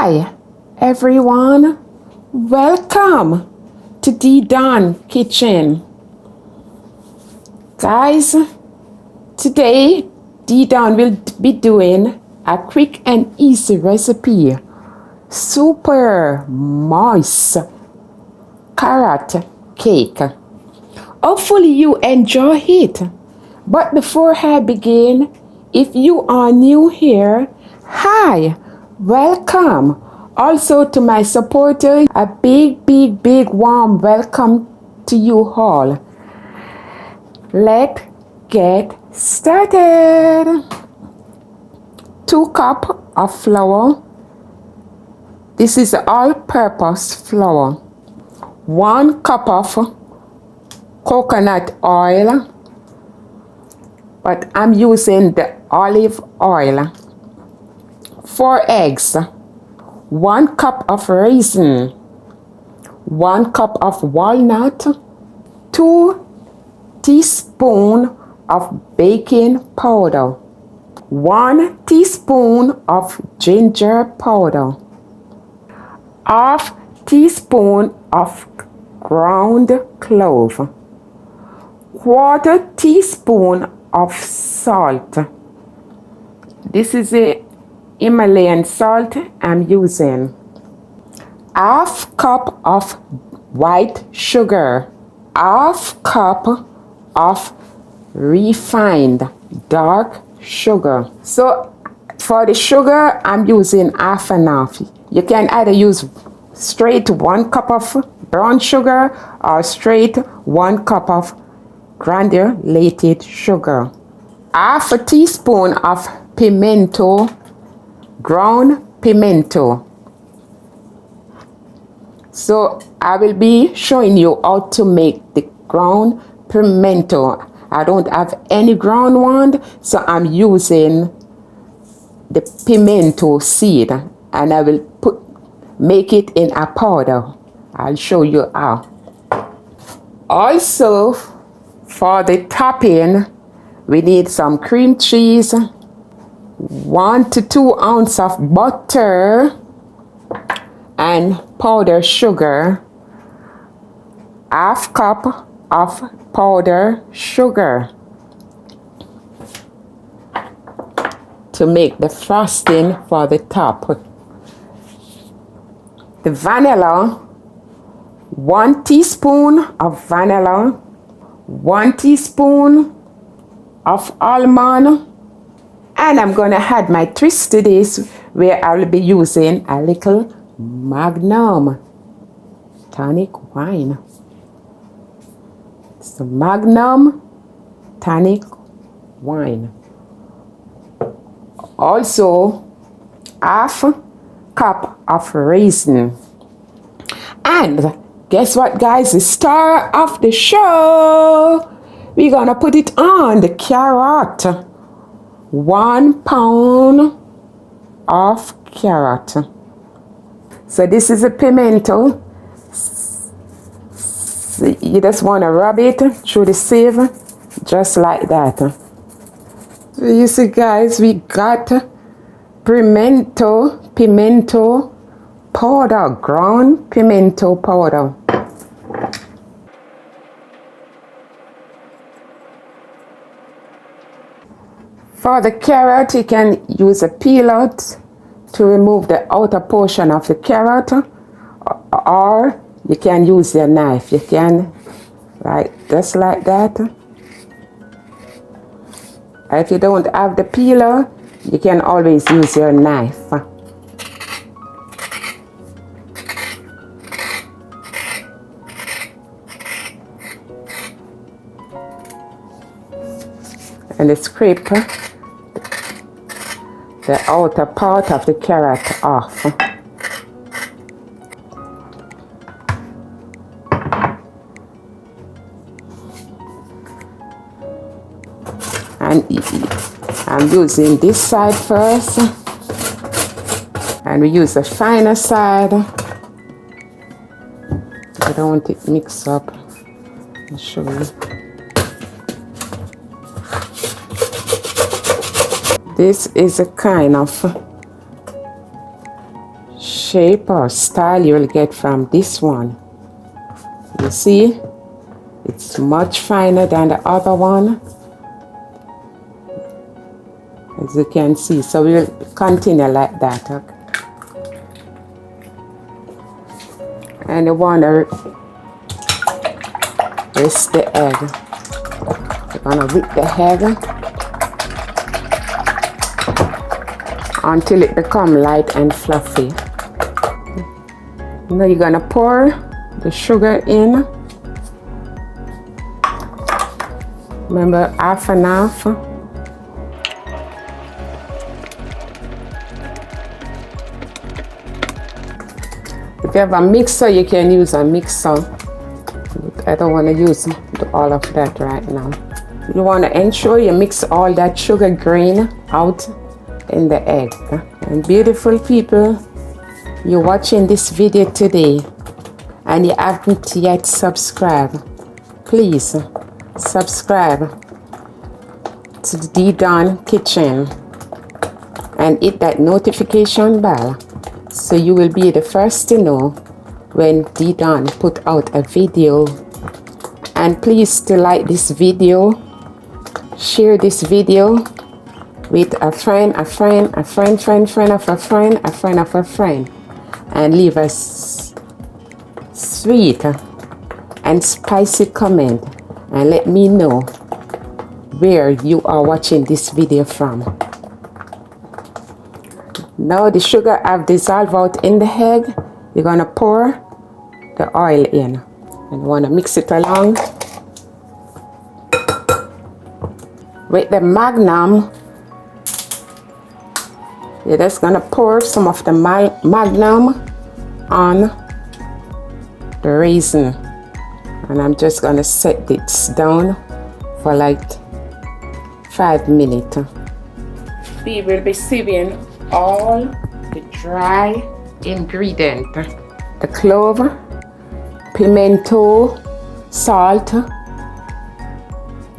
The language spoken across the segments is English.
Hi everyone, welcome to D Don Kitchen. Guys, today D Don will be doing a quick and easy recipe. Super moist carrot cake. Hopefully you enjoy it. But before I begin, if you are new here, hi, welcome. Also to my supporters, a big warm welcome to you all. Let's get started. 2 cups of flour. This is all-purpose flour. 1 cup of coconut oil, but I'm using the olive oil. 4 eggs, 1 cup of raisin, 1 cup of walnut, 2 teaspoons of baking powder, 1 teaspoon of ginger powder, half teaspoon of ground clove, 1/4 teaspoon of salt. This is a Himalayan salt I'm using. 1/2 cup of white sugar, 1/2 cup of refined dark sugar. So for the sugar, I'm using half and half. You can either use straight 1 cup of brown sugar or straight 1 cup of granulated sugar. 1/2 teaspoon of pimento, ground pimento. So I will be showing you how to make the ground pimento. I don't have any ground one, so I'm using the pimento seed, and I will make it in a powder. I'll show you how. Also, for the topping, we need some cream cheese, 1 to 2 ounces of butter, and powdered sugar, 1/2 cup of powdered sugar to make the frosting for the top. The vanilla, 1 teaspoon of vanilla, 1 teaspoon of almond, and I'm going to add my twist to this, where I will be using a little Magnum tonic wine. It's the Magnum tonic wine. Also, 1/2 cup of raisin. And guess what, guys? The star of the show, we're gonna put it on the carrot. 1 pound of carrot. So this is a pimento. So you just want to rub it through the sieve, just like that. So you see, guys, we got pimento powder, ground pimento powder. For the carrot, you can use a peeler to remove the outer portion of the carrot, or you can use your knife. You can, right, just like that. If you don't have the peeler, you can always use your knife. And scrape the outer part of the carrot off. And I'm using this side first, and we use the finer side. I don't want it mixed up. I'll show you. This is a kind of shape or style you'll get from this one. You see, it's much finer than the other one, as you can see. So we'll continue like that. Okay? And you want to rest the egg. You're going to whip the egg until it becomes light and fluffy. Now you're going to pour the sugar in. Remember, half and half. If you have a mixer, you can use a mixer. But I don't want to use all of that right now. You want to ensure you mix all that sugar grain out in the egg. And beautiful people, you're watching this video today and you haven't yet subscribed, please subscribe to the D Dawn Kitchen and hit that notification bell so you will be the first to know when D Dawn put out a video. And please to like this video, share this video with a friend, a friend, a friend, friend, friend of a friend, a friend of a friend, and leave us sweet and spicy comment and let me know where you are watching this video from. Now the sugar have dissolved out in the egg. You're gonna pour the oil in and you want to mix it along with the Magnum. You're just gonna pour some of the Magnum on the raisin, and I'm just gonna set this down for like 5 minutes. We will be sieving all the dry ingredient, the clove, pimento, salt,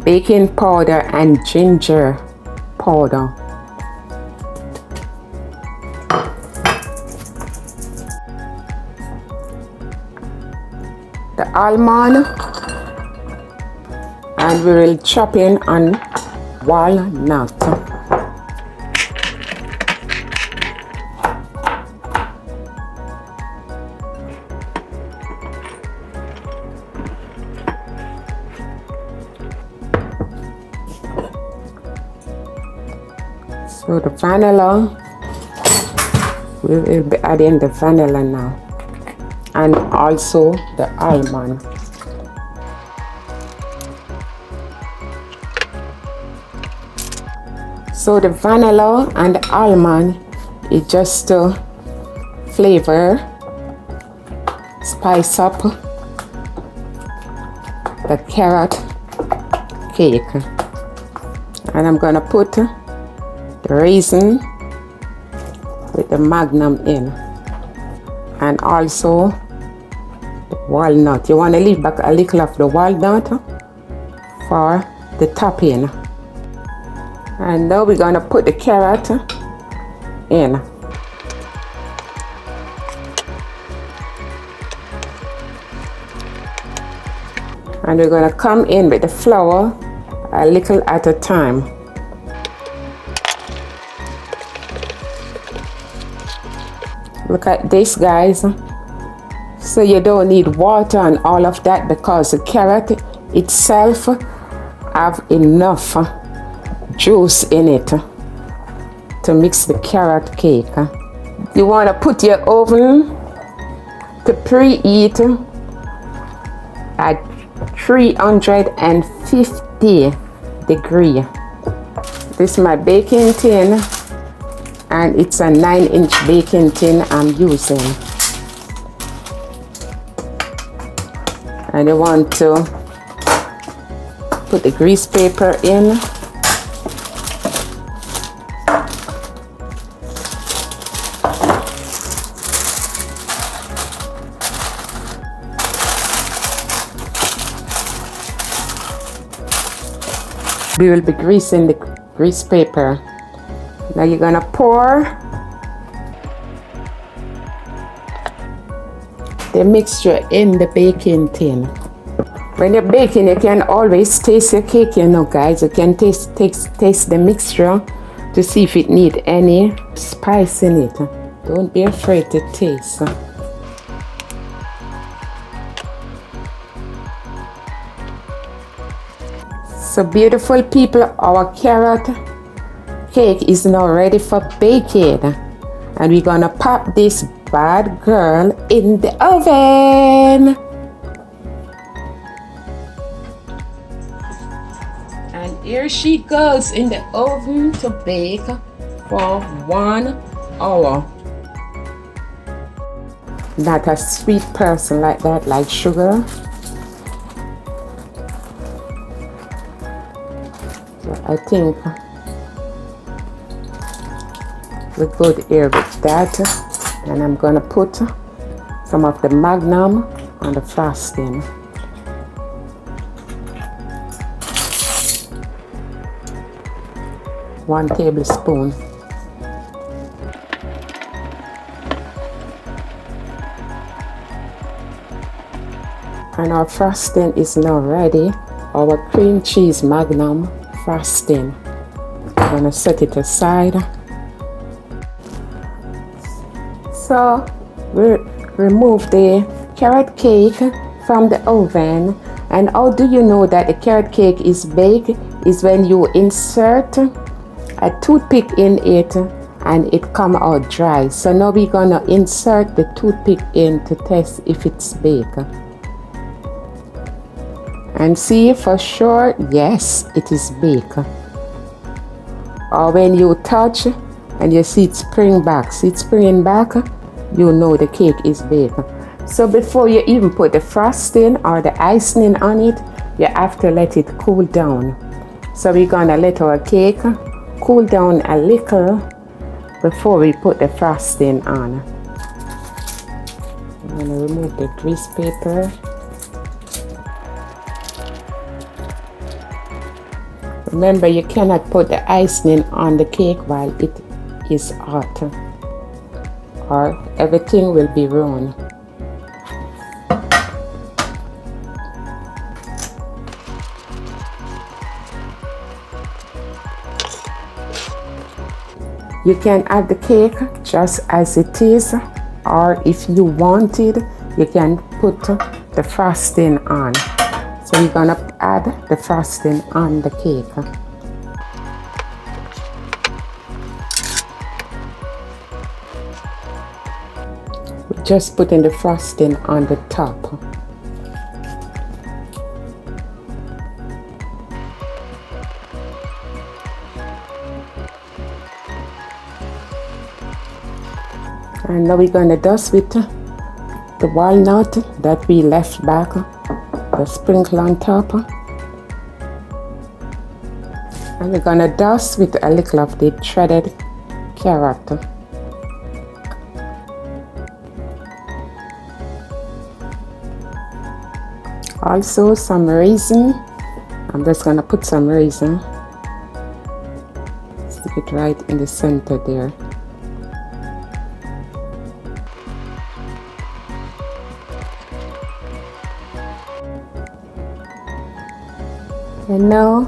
baking powder and ginger powder. The almond, and we will chop in on walnut. So the vanilla, we will be adding the vanilla now, and also the almond. So the vanilla and the almond is just to flavor, spice up the carrot cake. And I'm gonna put the raisin with the Magnum in, and also the walnut. You want to leave back a little of the walnut for the topping. And now we're gonna put the carrot in. And we're gonna come in with the flour a little at a time. Look at this, guys. So you don't need water and all of that because the carrot itself have enough juice in it to mix the carrot cake. You want to put your oven to preheat at 350 degrees. This is my baking tin, and it's a 9-inch baking tin I'm using. And you want to put the grease paper in. We will be greasing the grease paper. Now you're gonna pour the mixture in the baking tin. When you're baking, you can always taste your cake, you know, guys. You can taste the mixture to see if it need any spice in it. Don't be afraid to taste. So beautiful people, our carrot cake is now ready for baking. And we're gonna pop this bad girl in the oven. And here she goes in the oven to bake for 1 hour. Not a sweet person like that, like sugar. So I think we're good here with that. And I'm gonna put some of the Magnum on the frosting. One tablespoon. And our frosting is now ready. Our cream cheese Magnum frosting. I'm gonna set it aside. So we remove the carrot cake from the oven. And how do you know that the carrot cake is baked? Is when you insert a toothpick in it and it come out dry. So now we're gonna insert the toothpick in to test if it's baked. And see for sure, yes, it is baked. Or when you touch and you see it springing back, you know the cake is baked. So before you even put the frosting or the icing on it, you have to let it cool down. So we're gonna let our cake cool down a little before we put the frosting on. I'm gonna remove the grease paper. Remember, you cannot put the icing on the cake while it is hot, or everything will be ruined. You can add the cake just as it is, or if you wanted, you can put the frosting on. So we're gonna add the frosting on the cake. We're just putting the frosting on the top. And now we're gonna dust with the walnut that we left back. The sprinkle on top, and we're gonna dust with a little of the shredded carrot. Also some raisin. I'm just gonna put some raisin, stick it right in the center there. And now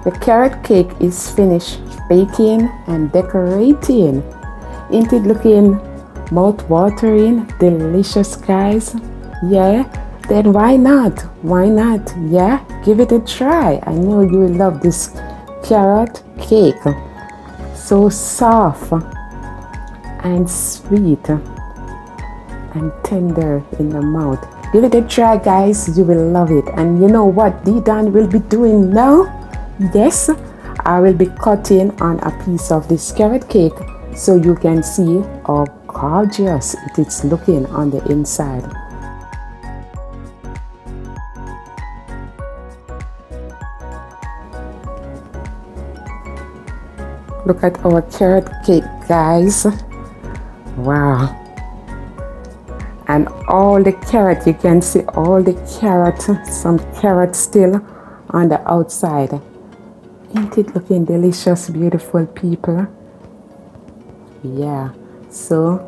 the carrot cake is finished baking and decorating. Isn't it looking mouth-watering, delicious, guys? Yeah, then why not? Why not? Yeah, give it a try. I know you will love this carrot cake. So soft and sweet and tender in the mouth. Give it a try, guys. You will love it. And you know what Dedan will be doing now? Yes, I will be cutting on a piece of this carrot cake so you can see how gorgeous it is looking on the inside. Look at our carrot cake, guys. Wow. And all the carrot, you can see all the carrot, some carrot still on the outside. Ain't it looking delicious, beautiful people? Yeah, so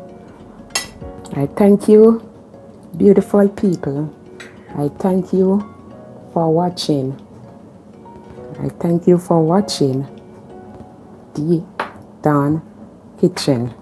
I thank you Beautiful people, I thank you for watching. I thank you for watching the Dawn Kitchen.